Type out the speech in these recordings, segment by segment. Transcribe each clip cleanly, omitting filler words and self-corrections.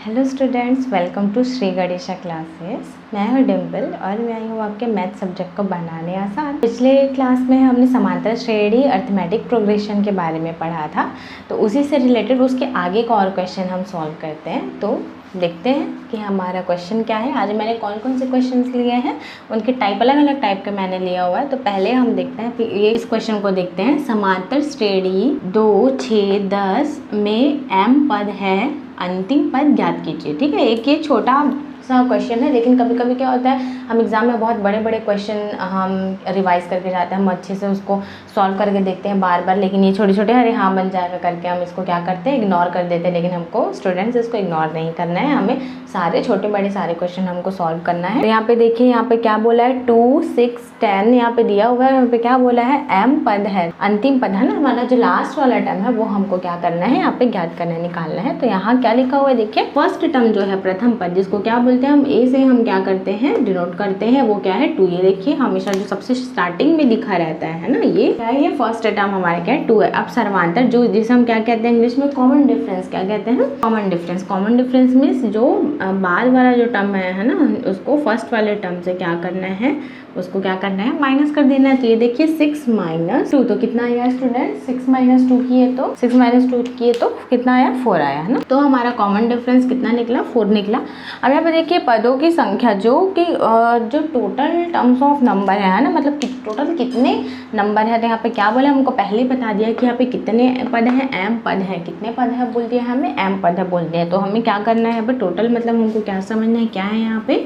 Hello students, welcome to Shri Ganesha classes. मैं हूँ डिम्पल और मैं आई हूँ आपके मैथ सब्जेक्ट को बनाने आसान। पिछले क्लास में हमने समांतर श्रेणी अरिथमेटिक प्रोग्रेशन के बारे में पढ़ा था, तो उसी से रिलेटेड उसके आगे का और क्वेश्चन हम सॉल्व करते हैं। तो देखते हैं कि हमारा क्वेश्चन क्या है। आज मैंने कौन कौन से क्वेश्चंस लिए हैं, उनके टाइप अलग अलग टाइप के मैंने लिया हुआ है। तो पहले हम देखते हैं, ये इस क्वेश्चन को देखते हैं। समांतर श्रेणी 2, 6, 10 में m पद है, अंतिम पद ज्ञात कीजिए। ठीक है, एक ये छोटा सा क्वेश्चन है, लेकिन कभी कभी क्या होता है, हम एग्जाम में बहुत बड़े बड़े क्वेश्चन हम रिवाइज करके जाते हैं, हम अच्छे से उसको सॉल्व करके देखते हैं बार बार, लेकिन ये छोटे छोटे अरे हाँ बन जाएगा करके हम इसको क्या करते हैं, इग्नोर कर देते हैं। लेकिन हमको स्टूडेंट्स इसको इग्नोर नहीं करना है, हमें सारे छोटे बड़े सारे क्वेश्चन हमको सॉल्व करना है। तो यहाँ पे देखिए, यहाँ पे क्या बोला है, 2, 6, 10 यहाँ पे दिया हुआ है। यहाँ पे क्या बोला है, m पद है, अंतिम पद है ना हमारा, जो लास्ट वाला टर्म है वो हमको क्या करना है, यहाँ पे ज्ञात करना है, निकालना है। तो यहाँ क्या लिखा हुआ है, देखिए फर्स्ट टर्म जो है, प्रथम पद, जिसको क्या बोलते हैं हम, ए से हम क्या करते हैं, डिनोट करते हैं, वो क्या है 2। ये देखिए हमेशा जो सबसे स्टार्टिंग में लिखा रहता है ना, ये क्या है, ये फर्स्ट टर्म हमारे क्या है 2 है। अब सर्वांतर जो, जिसे हम क्या कहते हैं इंग्लिश में, कॉमन डिफरेंस, क्या कहते हैं, common difference. Common difference means जो बाद वाला जो टर्म है ना, उसको फर्स्ट वाले टर्म से क्या करना है, उसको क्या करना है, माइनस कर देना है। तो ये देखिए 6 - 2, तो कितना आया स्टूडेंट, 6 - 2 किए तो 6 - 2 किए तो कितना आया, 4 आया है ना। तो हमारा कॉमन डिफरेंस कितना निकला, 4 निकला। अब यहाँ पे देखिए पदों की संख्या, जो कि जो टोटल टर्म्स ऑफ नंबर है ना, मतलब टोटल कितने नंबर है। तो यहाँ पे क्या बोला, हमको पहले ही बता दिया कि यहाँ पे कितने पद हैं, m पद है। कितने पद है बोल दिया हमें, m पद है बोल दिया। तो हमें क्या करना है यहाँ पे, टोटल मतलब हमको क्या समझना है, क्या है यहाँ पे,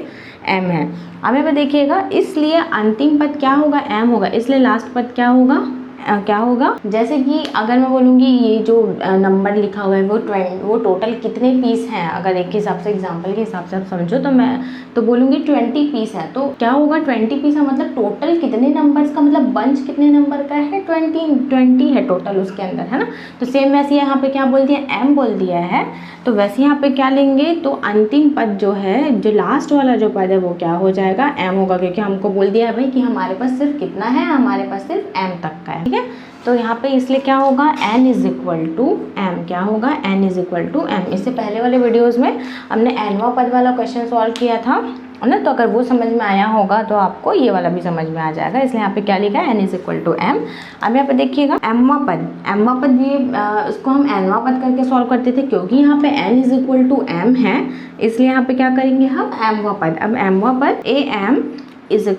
m है। अब यहाँ पे देखिएगा, इसलिए अंतिम पद क्या होगा, m होगा, इसलिए लास्ट पद क्या होगा, क्या होगा। जैसे कि अगर मैं बोलूँगी ये जो नंबर लिखा हुआ है वो टोटल कितने पीस हैं, अगर एक हिसाब से, एग्जांपल के हिसाब से आप समझो, तो मैं तो बोलूँगी 20 पीस है। तो क्या होगा, 20 पीस है, मतलब टोटल कितने नंबर्स का, मतलब बंच कितने नंबर का है, 20 है टोटल उसके अंदर, है ना। तो सेम वैसे यहाँ पे क्या बोल दिया, m बोल दिया है, तो वैसे यहाँ पे क्या लेंगे, तो अंतिम पद जो है, जो लास्ट वाला जो पद है वो क्या हो जाएगा, m होगा, क्योंकि हमको बोल दिया है भाई कि हमारे पास सिर्फ कितना है, हमारे पास सिर्फ m तक का है। ठीक है, तो यहाँ पे इसलिए क्या होगा, n = m, क्या होगा, n = m। इससे पहले वाले वीडियोस में हमने nवां पद वाला क्वेश्चन सॉल्व किया था ना, तो अगर वो समझ में आया होगा तो आपको ये वाला भी समझ में आ जाएगा। इसलिए यहाँ पे क्या लिखा है, n = m। अब यहाँ पे देखिएगा mवां पद, ये उसको हम nवां पद करके सॉल्व करते थे, क्योंकि यहाँ पे n = m है, इसलिए यहाँ पे क्या करेंगे हम, mवां पद। अब mवां पद am = a + m -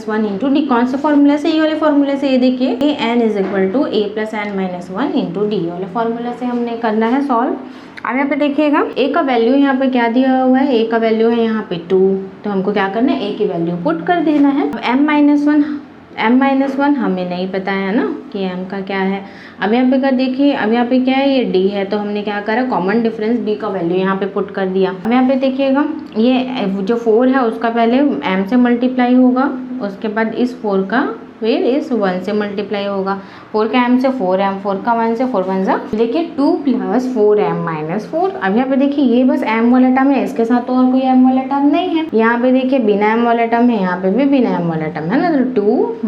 1 × d। कौन सा फॉर्मूला से, ये वाले फॉर्मूले से। ये देखिए an = a + n - 1 × d वाले फॉर्मूला से हमने करना है सॉल्व। अब यहाँ पे देखिएगा, a का वैल्यू यहाँ पे क्या दिया हुआ है, a का वैल्यू है यहाँ पे 2, तो हमको क्या करना है, a की वैल्यू पुट कर देना है। m - 1 हमें नहीं पता है ना कि m का क्या है। अब यहाँ पे देखिए, अब यहाँ पे क्या है, ये d है, तो हमने क्या करा, कॉमन डिफरेंस d का वैल्यू यहाँ पे पुट कर दिया। अब यहाँ पे देखिएगा, ये जो 4 है उसका पहले m से मल्टीप्लाई होगा, उसके बाद इस 4 का फिर इस 1 से मल्टीप्लाई होगा। 4 का m से 4m, 4 का 1 से 4 1 जा, देखिए 2 + 4m - 4। अब यहाँ पे देखिए ये बस m वाला टर्म है, इसके साथ तो और कोई m वाला टर्म नहीं है। यहाँ पे देखिए बिना m वाला टर्म है, यहाँ पे भी बिना m वाला टर्म है ना। तो 2 -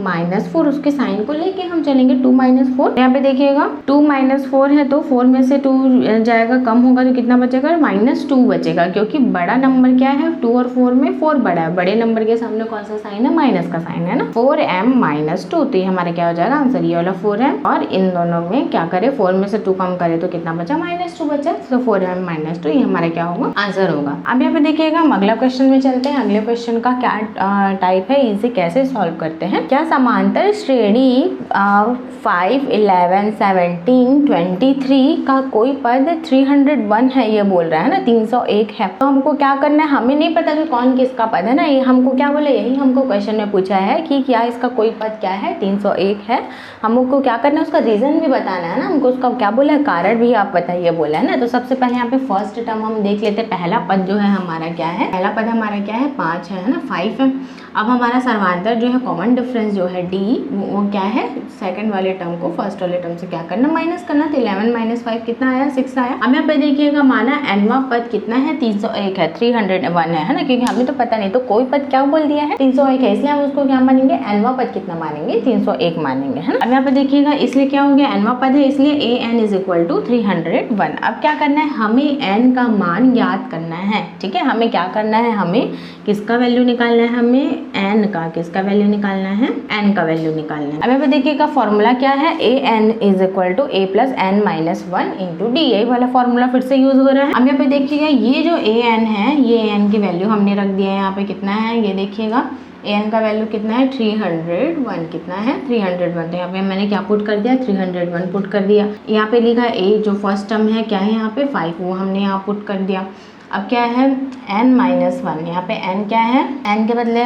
4, उसके साइन को लेके हम चलेंगे, 2 - 4। यहाँ पे देखिएगा 2 - 4 है, तो 4 में से 2 जाएगा, कम होगा, तो कितना बचेगा, -2 बचेगा, क्योंकि बड़ा नंबर क्या है, 2 और 4 में 4 बड़ा है, बड़े नंबर के सामने कौन सा साइन है, माइनस का साइन है ना। 4m - 2, तो ये हमारा क्या हो जाएगा आंसर, ये वाला 4 है। और इन दोनों में क्या करें, 4 में से 2 कम करें तो कितना बचा, -2 बचा, तो 4m - 2 ये हमारा क्या होगा, आंसर होगा। अब यहाँ पे देखिएगा, हम अगला क्वेश्चन में चलते हैं। अगले क्वेश्चन का क्या टाइप है, इसे कैसे सॉल्व करते हैं। क्या समांतर श्रेणी 5, 11, 17, 23 का कोई पद 301 है, ये बोल रहा है ना, 301 है। तो हमको क्या करना है, हमें नहीं पता कि कौन किसका पद है ना, ये हमको क्या बोले, यही हमको क्वेश्चन में पूछा है कि क्या इसका कोई पद क्या है, 301 है। हमको क्या करना है, उसका रीजन भी बताना है ना, हमको उसका क्या बोला है, कारण भी आप बताइए बोला है ना। तो सबसे पहले यहाँ पे फर्स्ट टर्म हम देख लेते हैं। पहला पद जो है हमारा क्या है, पहला पद हमारा क्या है, 5 है ना, 5 है। अब हमारा सर्वांतर जो है, कॉमन डिफरेंस जो है d, वो क्या है, सेकंड वाले टर्म को फर्स्ट वाले टर्म से क्या करना, माइनस करना। तो 11 - 5 कितना आया, 6 आया। अब यहाँ पे देखिएगा, माना nवां पद कितना है, 301 है, 301 है ना, क्योंकि हमें तो पता नहीं, तो कोई पद क्या बोल दिया है, 301 है, इसलिए हम उसको क्या मानेंगे, nवां पद कितना मानेंगे, 301 मानेंगे, है ना। अब यहाँ पे देखिएगा, इसलिए क्या हो गया, nवां पद है, इसलिए an इज इक्वल टू 301। अब क्या करना है, हमें n का मान ज्ञात करना है, ठीक है। हमें क्या करना है, हमें किसका वैल्यू निकालना है, हमें n का किसका वैल्यू निकालना है, n का वैल्यू निकालना है। अब यहाँ पे देखिएगा फॉर्मूला क्या है, an is equal to a plus n minus 1 into d, यही वाला फॉर्मूला फिर से यूज हो रहा है। अब यहाँ पे देखिएगा, ये जो an है, ये an की वैल्यू हमने रख दिया है यहाँ पे, कितना है ये देखिएगा, an का वैल्यू कितना है 301, कितना है 301। तो यहाँ पे मैंने क्या पुट कर दिया, 301 पुट कर दिया। यहाँ पे लिखा a जो फर्स्ट टर्म है क्या है यहाँ पे 5, वो हमने यहाँ पुट कर दिया। अब क्या है n माइनस 1, यहाँ पे n क्या है, n के बदले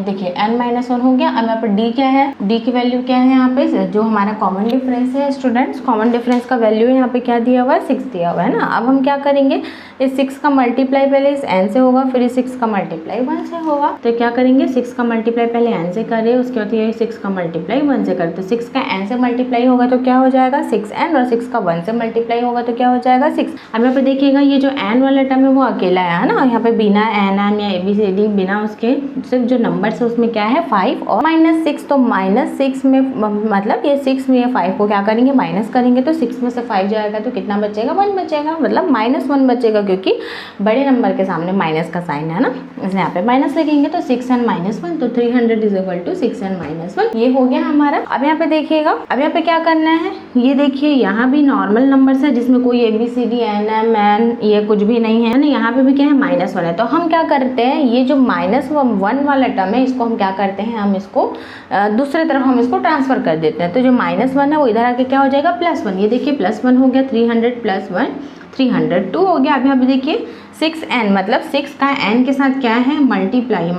देखिए n माइनस 1 हो गया। अब यहाँ पे d क्या है, d की वैल्यू क्या है यहाँ पे, जो हमारा कॉमन डिफरेंस है स्टूडेंट्स, कॉमन डिफरेंस का वैल्यू यहाँ पे क्या दिया हुआ है, 6 दिया हुआ है ना। अब हम क्या करेंगे, इस 6 का मल्टीप्लाई पहले इस n से होगा, फिर इस 6 का मल्टीप्लाई 1 से होगा। तो क्या करेंगे, 6 का मल्टीप्लाई पहले n से करें, उसके बाद ये 6 का मल्टीप्लाई 1 से करें। तो 6 का n से मल्टीप्लाई होगा तो क्या हो जाएगा 6n, और 6 का 1 से मल्टीप्लाई होगा तो क्या हो जाएगा 6। अब यहाँ पे देखिएगा, ये जो n वाला टर्म है वो अकेला है ना, यहाँ पे बिना n m या ABCD बिना उसके सिर्फ जो नंबर है उसमें क्या है 5 और -6। तो -6 में मतलब ये 6 में ये 5 को क्या करेंगे, माइनस करेंगे। तो 6 में से 5 जाएगा तो कितना बचेगा, 1 बचेगा, मतलब -1 बचेगा, क्योंकि बड़े नंबर के सामने माइनस का साइन है ना, इसलिए यहाँ पे माइनस लिखेंगे। तो 6n माइनस 1, तो 300 is equal to 6n minus 1, ये हो गया हमारा। अब यहाँ पे देखिएगा, अब यहाँ पे क्या करना है, ये देखिए यहाँ भी नॉर्मल नंबर्स है जिसमें कोई ABCD n m n ये कुछ भी नहीं है ना, यहाँ पे भी क्या है -1 है। तो हम क्या करते हैं, ये जो -1 वाला टर्म है इसको हम क्या करते हैं, हम इसको दूसरे तरफ हम इसको ट्रांसफर कर देते हैं। तो जो -1 है वो इधर आके क्या हो जाएगा +1, ये देखिए +1 हो गया, 300 + 1 302 हो गया। अभी यहाँ पे देखिए 6n, मतलब 6 का n के साथ क्या है, मल्टीप्लाई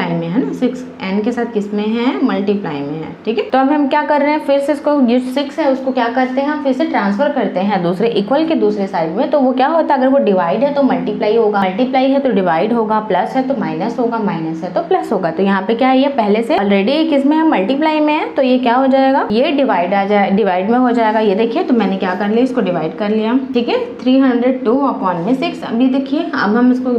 में है ना, 6n के साथ किस में है, मल्टीप्लाई में है, ठीक है। तो अब हम क्या कर रहे हैं, फिर से इसको जो 6 है उसको क्या करते हैं, हम फिर से ट्रांसफर करते हैं दूसरे इक्वल के दूसरे साइड में। तो वो क्या होता है, अगर वो डिवाइड है तो मल्टीप्लाई होगा, मल्टीप्लाई है तो डिवाइड होगा, प्लस है तो माइनस होगा, माइनस है तो प्लस होगा। तो यहाँ पे क्या है, ये पहले से ऑलरेडी किस में है, मल्टीप्लाई में है, तो ये क्या हो जाएगा, ये डिवाइड में हो जाएगा। ये देखिए, तो मैंने क्या कर लिया, इसको डिवाइड कर लिया, ठीक है, 302/6। अभी देखिए, अब हम इसको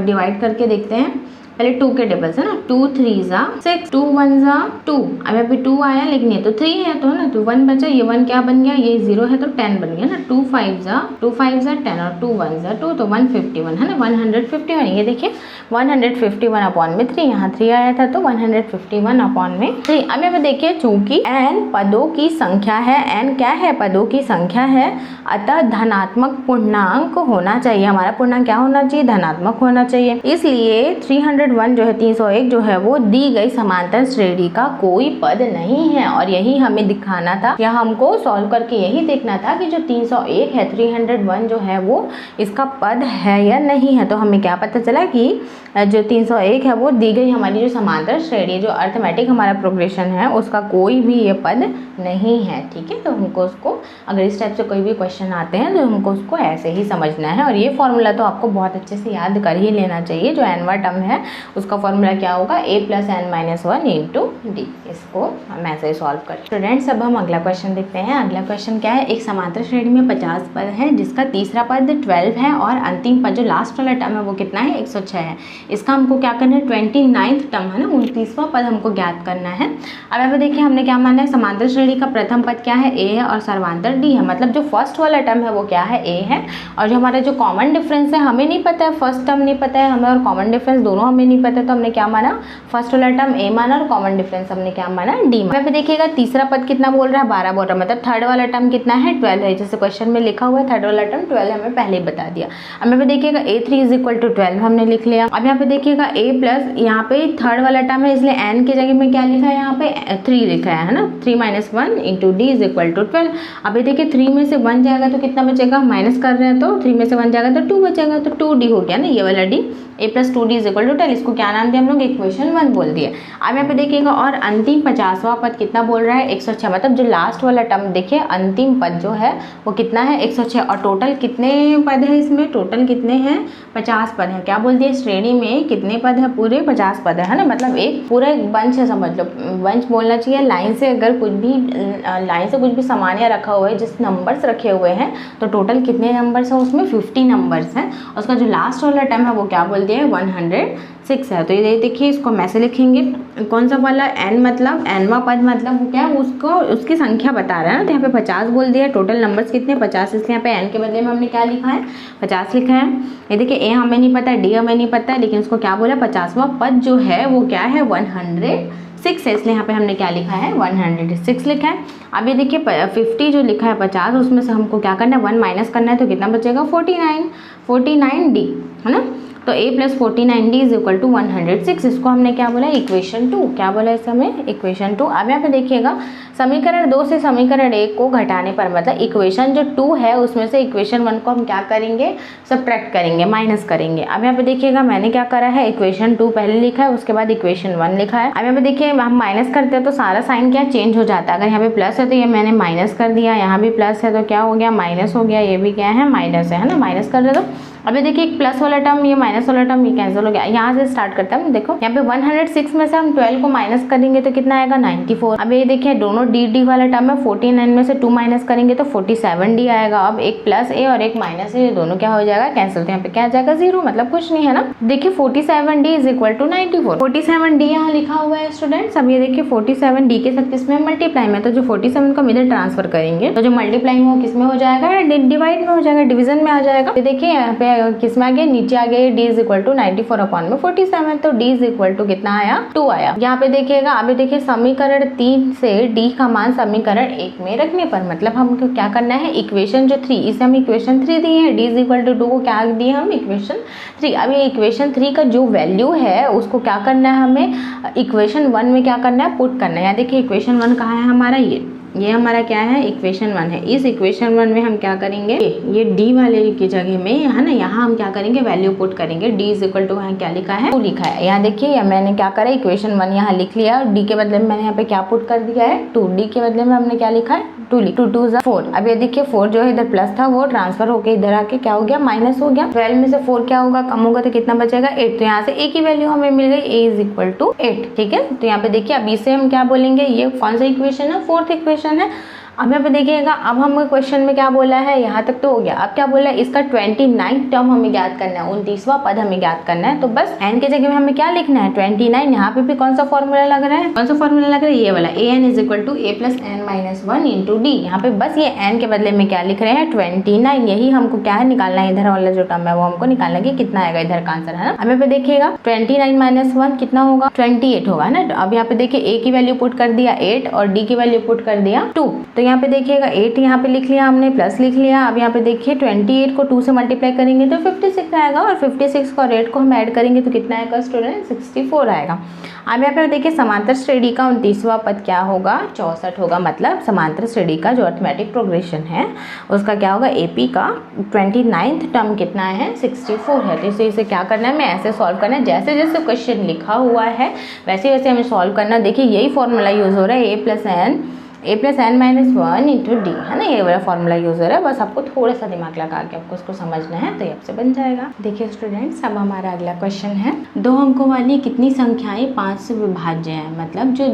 डिवाइड करके देखते हैं। पहले 2 के टेबल्स है ना, 2 3 ज़ा 6, 2 1 ज़ा 2। अब यहाँ पे 2 आया लेकिन ये तो 3 है, तो है ना, तो 1 बचा, ये 1 क्या बन गया, ये 0 है तो 10 बन गया ना। 2 5 ज़ा 10 और 2 1 ज़ा 2, तो 151 है ना, 151। ये देखिए 151/3, यहाँ 3 आया था तो 151/3। अब यहाँ पे देखिए, चूंकि n पदों की संख्या है, n क्या है, पदों की संख्या है, अतः धनात्मक पूर्णांक होना चाहिए। हमारा पूर्णांक क्या होना चाहिए, धनात्मक होना चाहिए। इसलिए 301 जो है, 301 जो है वो दी गई समांतर श्रेणी का कोई पद नहीं है, और यही हमें दिखाना था, या हमको सॉल्व करके यही देखना था कि जो 301 है, 301 जो है वो इसका पद है या नहीं है। तो हमें क्या पता चला कि जो 301 है वो दी गई हमारी जो समांतर श्रेणी, जो अर्थमेटिक हमारा प्रोग्रेशन है, उसका कोई भी ये पद नहीं है, ठीक है। तो हमको उसको, अगर इस टाइप से कोई भी क्वेश्चन आते हैं तो हमको उसको ऐसे ही समझना है। और ये फॉर्मूला तो आपको बहुत अच्छे से याद कर ही लेना चाहिए। जो nवां टर्म है उसका फॉर्मूला क्या होगा, a + n - 1 इंटू डी। इसको हम ऐसे ही सॉल्व करें। स्टूडेंट्स, अब हम अगला क्वेश्चन देखते हैं। अगला क्वेश्चन क्या है, एक समांतर श्रेणी में 50 पद है जिसका तीसरा पद 12 है और अंतिम पद जो लास्ट वाला टर्म है वो कितना है, 106 है। इसका हमको क्या करना है, 29वां टर्म है ना, 29वां पद हमको ज्ञात करना है। अब यहाँ पे देखिए, हमने क्या माना है, समांतर श्रेणी का प्रथम पद क्या है, a है, और सर्वांतर d है। मतलब जो फर्स्ट वाला टर्म है वो क्या है, a है, और जो हमारा जो कॉमन डिफरेंस है, हमें नहीं पता है, फर्स्ट टर्म नहीं पता है हमें और कॉमन डिफरेंस दोनों हमें नहीं पता, तो हमने क्या माना, फर्स्ट वाला टर्म a माना और कॉमन डिफरेंस हमने क्या माना, d माना। पे देखिएगा तीसरा पद कितना बोल रहा है, 12 बोल रहा है, मतलब थर्ड वाला टर्म कितना है, 12 है। जैसे क्वेश्चन में लिखा हुआ है थर्ड वाला टर्म 12 है, हमें पहले ही बता दिया। अब यहाँ पे देखिएगा a3 = 12 हमने लिख लिया। अब यहाँ पे देखिएगा a प्लस, यहाँ पे थर्ड वाला टर्म है इसलिए n की जगह में क्या लिखा है, यहाँ पे 3 लिखा है ना, 3 - 1 इंटू d = 12। अब ये देखिए 3 में से 1 जाएगा तो कितना बचेगा, माइनस कर रहे हैं तो 3 में से 1 जाएगा तो 2 बचेगा, तो 2d हो गया ना, ये वाला d, a + 2d = 12। इसको क्या नाम दिया हम लोग, इक्वेशन 1 बोल दिए। अब यहाँ पे देखिएगा, और अंतिम 50वां पद कितना बोल रहा है, 106। मतलब जो लास्ट वाला टर्म देखिए, अंतिम पद जो है वो कितना है, 106। और टोटल कितने पद है इसमें, टोटल कितने हैं, 50 पद है। क्या बोल दिया, श्रेणी में कितने पद है, पूरे 50 पद है ना, मतलब एक पूरा एक बंच है, समझ लो, बंच बोलना चाहिए। लाइन से अगर कुछ भी सामान रखा हुआ है, जिस नंबर्स रखे हुए हैं, तो टोटल कितने नंबर्स हैं उसमें, 50 नंबर्स हैं। उसका जो लास्ट वाला टर्म है वो क्या बोल दिया है 106 है। तो ये देखिए इसको हम ऐसे लिखेंगे, कौन सा वाला n मतलब nवां पद मतलब वो क्या है, उसको उसकी संख्या बता रहा है ना। तो यहाँ पे 50 बोल दिया, टोटल नंबर्स कितने 50, इसलिए यहाँ पे n के बदले में हमने क्या लिखा है 50 लिखा है। ये देखिए a हमें नहीं पता, d हमें नहीं पता, लेकिन उसको क्या बोला 50वां पद जो है वो क्या है 106 है, इसलिए यहाँ पे हमने क्या लिखा है 106 लिखा है। अब ये देखिए 50 जो लिखा है 50, उसमें से हमको क्या करना है 1 माइनस करना है, तो कितना बचेगा 49d है ना। तो a + 49d = 106, इसको हमने क्या बोला इक्वेशन 2, क्या बोला इस समय इक्वेशन 2। अब यहाँ पे देखिएगा समीकरण 2 से समीकरण 1 को घटाने पर मतलब इक्वेशन जो 2 है उसमें से इक्वेशन 1 को हम क्या करेंगे सब्ट्रैक्ट करेंगे, माइनस करेंगे। अब यहाँ पे देखिएगा मैंने क्या करा है इक्वेशन 2 पहले लिखा है, उसके बाद इक्वेशन 1 लिखा है। अब यहाँ पे देखिए हम माइनस करते हैं तो सारा साइन क्या चेंज हो जाता है। अगर यहाँ पे प्लस है तो ये मैंने माइनस कर दिया, यहाँ भी प्लस है तो क्या हो गया माइनस हो गया, ये भी क्या है माइनस है ना, माइनस कर दे। तो अभी देखिए एक प्लस वाला टर्म ये माइनस वाला टर्म ये कैंसिल हो गया। यहाँ से स्टार्ट करते हैं, देखो यहाँ पे 106 में से हम 12 को माइनस करेंगे तो कितना आएगा 94। अब ये देखिए दोनों डी वाला टर्म है, 49 में से 2 माइनस करेंगे तो 47d आएगा। अब एक प्लस ए और एक माइनस ए दोनों क्या हो जाएगा कैंसिल, तो यहाँ पे क्या आ जाएगा 0, मतलब कुछ नहीं है ना। देखिए 47d = 94, 47d यहाँ लिखा हुआ है स्टूडेंट्स। अब ये देखिए 47d के साथ किसमें मल्टीप्लाई में, तो जो 47 को हम इधर ट्रांसफर करेंगे तो जो मल्टीप्लाई में वो किसमें हो जाएगा डिवाइड में हो जाएगा, डिवीजन में आ जाएगा। तो देखिए यहाँ पे किसमें आ गया नीचे आ गया d = 94/47, तो d = कितना आया 2 आया। यहाँ पे देखिएगा अभी देखिए समीकरण 3 से d का मान समीकरण 1 में रखने पर मतलब हमको क्या करना है इक्वेशन जो 3, इसे हम इक्वेशन 3 दिए हैं, d = 2 को क्या दिए हम इक्वेशन 3। अब ये इक्वेशन 3 का जो वैल्यू है उसको क्या करना है हमें इक्वेशन 1 में क्या करना है पुट करना है। यहाँ देखिए इक्वेशन 1 कहाँ है हमारा, ये हमारा क्या है इक्वेशन 1 है। इस इक्वेशन 1 में हम क्या करेंगे ये d वाले की जगह में है ना, यहाँ हम क्या करेंगे वैल्यू पुट करेंगे। d = यहाँ क्या लिखा है 2 लिखा है। यहाँ देखिए मैंने क्या करा इक्वेशन 1 यहाँ लिख लिया और d के बदले में मैंने यहाँ पे क्या पुट कर दिया है 2, d के बदले में हमने क्या लिखा है 2 2 2 4। अब ये देखिए 4 जो है इधर प्लस था वो ट्रांसफर होके इधर आके क्या हो गया माइनस हो गया। 12 में से 4 क्या होगा कम होगा तो कितना बचेगा 8, तो यहाँ से a की वैल्यू हमें मिल गई a = 8, ठीक है। तो यहाँ पे देखिए अभी से हम क्या बोलेंगे, ये कौन सा इक्वेशन है 4th इक्वेशन है। अब यहाँ पे देखिएगा अब हम क्वेश्चन में क्या बोला है यहाँ तक तो हो गया। अब क्या बोला है इसका 29 टर्म हमें ज्ञात करना है, 29वां पद हमें ज्ञात करना है। तो बस n के जगह में हमें क्या लिखना है 29। यहाँ पे भी कौन सा फॉर्मूला लग रहा है, कौन सा फॉर्मूला लग रहा है ये वाला an = a + n - 1 × d। यहाँ पे बस ये n के बदले में क्या लिख रहे हैं 29, यही हमको क्या है निकालना है, इधर वाला जो टर्म है वो हमको निकालना है कि कितना आएगा इधर का आंसर है ना। अब यहाँ पे देखिएगा 29 - 1 कितना होगा 28 होगा ना। अब यहाँ पे देखिए a की वैल्यू पुट कर दिया 8 और d की वैल्यू पुट कर दिया 2। तो यहाँ पे देखिएगा 8 यहाँ पे लिख लिया हमने प्लस लिख लिया। अब यहाँ पे देखिए 28 को 2 से मल्टीप्लाई करेंगे तो 56 आएगा और 56 को 8 को हम ऐड करेंगे तो कितना आएगा स्टूडेंट 64 आएगा। अब यहाँ पे देखिए समांतर श्रेणी का 29वां पद क्या होगा 64 होगा। मतलब समांतर श्रेणी का जो अर्थमेटिक प्रोग्रेशन है उसका क्या होगा AP का 29th टर्म कितना है 64 है। तो इसे क्या करना है हमें ऐसे सॉल्व करना है, जैसे जैसे क्वेश्चन लिखा हुआ है वैसे वैसे हमें सॉल्व करना। देखिए यही फॉर्मूला यूज हो रहा है a + n - 1 × d है ना, ये वाला फॉर्मूला यूज हो रहा है। बस आपको थोड़ा सा दिमाग लगा के आपको उसको समझना है तो ये आपसे बन जाएगा। देखिए स्टूडेंट्स अब हमारा अगला क्वेश्चन है 2 अंकों वाली कितनी संख्याएं 5 से विभाज्य है। मतलब जो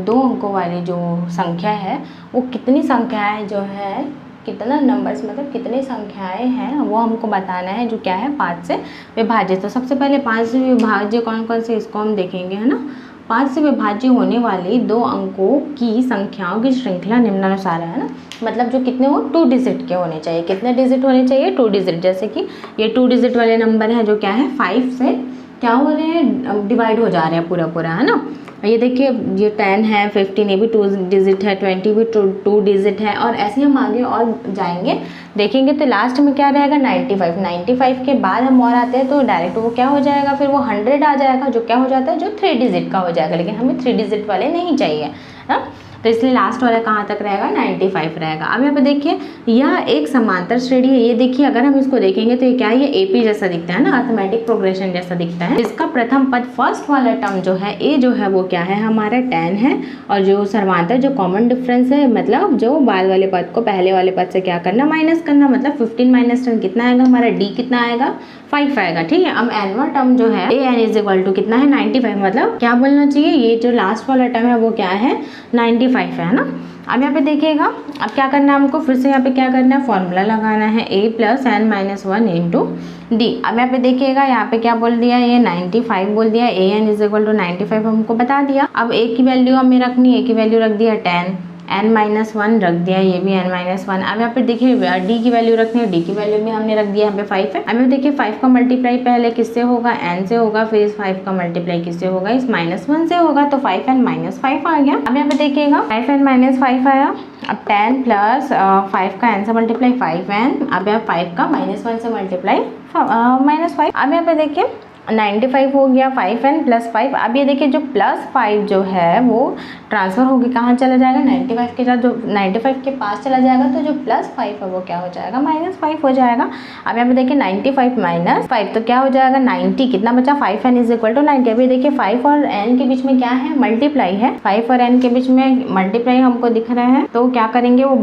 2 अंकों वाली जो संख्या है वो कितनी संख्याएं जो है कितना नंबर्स मतलब कितनी संख्याएं हैं वो हमको बताना है जो क्या है 5 से विभाज्य। तो सबसे पहले 5 से विभाज्य कौन कौन से इसको हम देखेंगे है ना। 5 से विभाज्य होने वाली 2 अंकों की संख्याओं की श्रृंखला निम्नानुसार है ना। मतलब जो कितने हो 2 डिजिट के होने चाहिए, कितने डिजिट होने चाहिए 2 डिजिट। जैसे कि ये 2 डिजिट वाले नंबर है जो क्या है 5 से क्या हो रहे हैं डिवाइड हो जा रहे हैं पूरा है ना। ये देखिए ये 10 है 15 ये भी 2 डिजिट है, 20 भी 2 डिजिट है और ऐसे हम आगे और जाएंगे देखेंगे तो लास्ट में क्या रहेगा 95 के बाद हम और आते हैं तो डायरेक्ट वो क्या हो जाएगा फिर वो 100 आ जाएगा जो क्या हो जाता है जो 3 डिजिट का हो जाएगा। लेकिन हमें 3 डिजिट वाले नहीं चाहिए ना, तो इसलिए लास्ट वाला कहाँ तक रहेगा 95 रहेगा। अब यहाँ पे देखिए यह एक समांतर श्रेणी है। ये देखिए अगर हम इसको देखेंगे तो ये क्या है ये AP जैसा दिखता है ना, अर्थमेटिक प्रोग्रेशन जैसा दिखता है। इसका प्रथम पद फर्स्ट वाला टर्म जो है A जो है वो क्या है हमारा 10 है और जो सर्वांतर जो कॉमन डिफरेंस है मतलब जो बाद वाले पद को पहले वाले पद से क्या करना माइनस करना। मतलब 15 - 10 कितना आएगा हमारा D कितना आएगा 5 आएगा, ठीक है। अब n टर्म जो है an = कितना है 95। मतलब क्या बोलना चाहिए ये जो लास्ट वाला टर्म है वो क्या है 95 95 है ना। अब यहाँ पे देखिएगा, अब क्या करना है हमको, फिर से यहाँ पे क्या करना है, फॉर्मूला लगाना है a + n-1 इंटू डी। अब यहाँ पे देखिएगा, यहाँ पे क्या बोल दिया, ये 95 बोल दिया, an = 95 हमको बता दिया। अब a की वैल्यू हमें रखनी है, a की वैल्यू रख दिया 10, n-1 रख दिया, ये भी n-1। अब यहाँ पे देखिए d की वैल्यू रखनी है, d की वैल्यू भी हमने रख दिया, यहाँ पे 5 है। अब यहाँ देखिए 5 का मल्टीप्लाई पहले किससे होगा, n से होगा, फिर इस 5 का मल्टीप्लाई किससे होगा, इस -1 से होगा, तो 5n-5 आ गया। अब यहाँ पे देखिएगा 5n-5 आया। अब 10 + 5 का n से मल्टीप्लाई 5n, अब यहाँ 5 का -1 से मल्टीप्लाई -5। अब यहाँ पे देखिए 95 हो गया, 5n + 5। अब ये देखिए जो +5 जो है वो ट्रांसफ़र होके कहाँ चला जाएगा, 95 के साथ, जो 95 के पास चला जाएगा, तो जो +5 है वो क्या हो जाएगा, -5 हो जाएगा। अब यहाँ पे देखिए 95 - 5 तो क्या हो जाएगा, 90। कितना बचा, 5n = 90। अभी देखिए 5 और n के बीच में क्या है, मल्टीप्लाई है। 5 और n के बीच में मल्टीप्लाई हमको दिख रहा है, तो क्या करेंगे, वो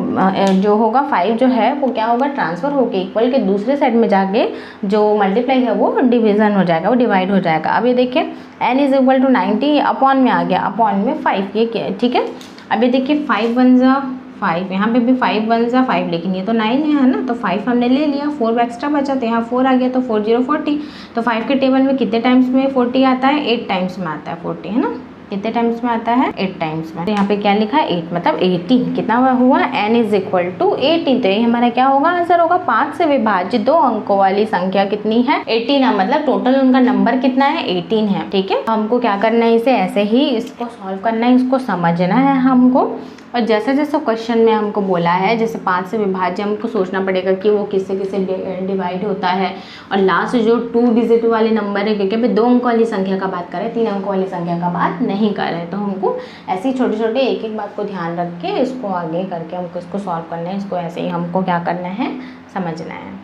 जो होगा 5 जो है वो क्या होगा, ट्रांसफ़र होके इक्वल के दूसरे साइड में जाके जो मल्टीप्लाई है वो डिवीज़न हो जाएगा, वो डिवाइड हो जाएगा। अब ये देखिए n = 90 अपॉन में आ गया, अपॉन में 5, ये ठीक है। अब ये देखिए 5 × 1 = 5, यहाँ पे भी 5 × 1 = 5, लेकिन ये तो 9 है ना, तो 5 हमने ले लिया, 4 एक्स्ट्रा बचा, तो यहाँ 4 आ गया, तो 4 0 40। तो 5 के टेबल में कितने टाइम्स में 40 आता है, 8 टाइम्स में आता है 40, है ना। कितने टाइम्स में आता है, 8 टाइम्स में। तो यहाँ पे क्या लिखा है, 8 मतलब 80। कितना हुआ, n = 80। तो ये हमारा क्या होगा, आंसर होगा 5 से विभाजित 2 अंकों वाली संख्या कितनी है, 18। मतलब टोटल उनका नंबर कितना है, 18 है। ठीक है, हमको क्या करना है, इसे ऐसे ही इसको सॉल्व करना है, इसको समझना है हमको। और जैसे जैसे क्वेश्चन में हमको बोला है, जैसे 5 से विभाज्य, हमको सोचना पड़ेगा कि वो किससे किससे डिवाइड होता है। और लास्ट जो 2 डिजिट वाले नंबर है, क्योंकि अभी 2 अंक वाली संख्या का बात करें, 3 अंक वाली संख्या का बात नहीं कर रहे, तो हमको ऐसे ही छोटे छोटे एक एक बात को ध्यान रख के इसको आगे करके हमको इसको सॉल्व करना है। इसको ऐसे ही हमको क्या करना है, समझना है।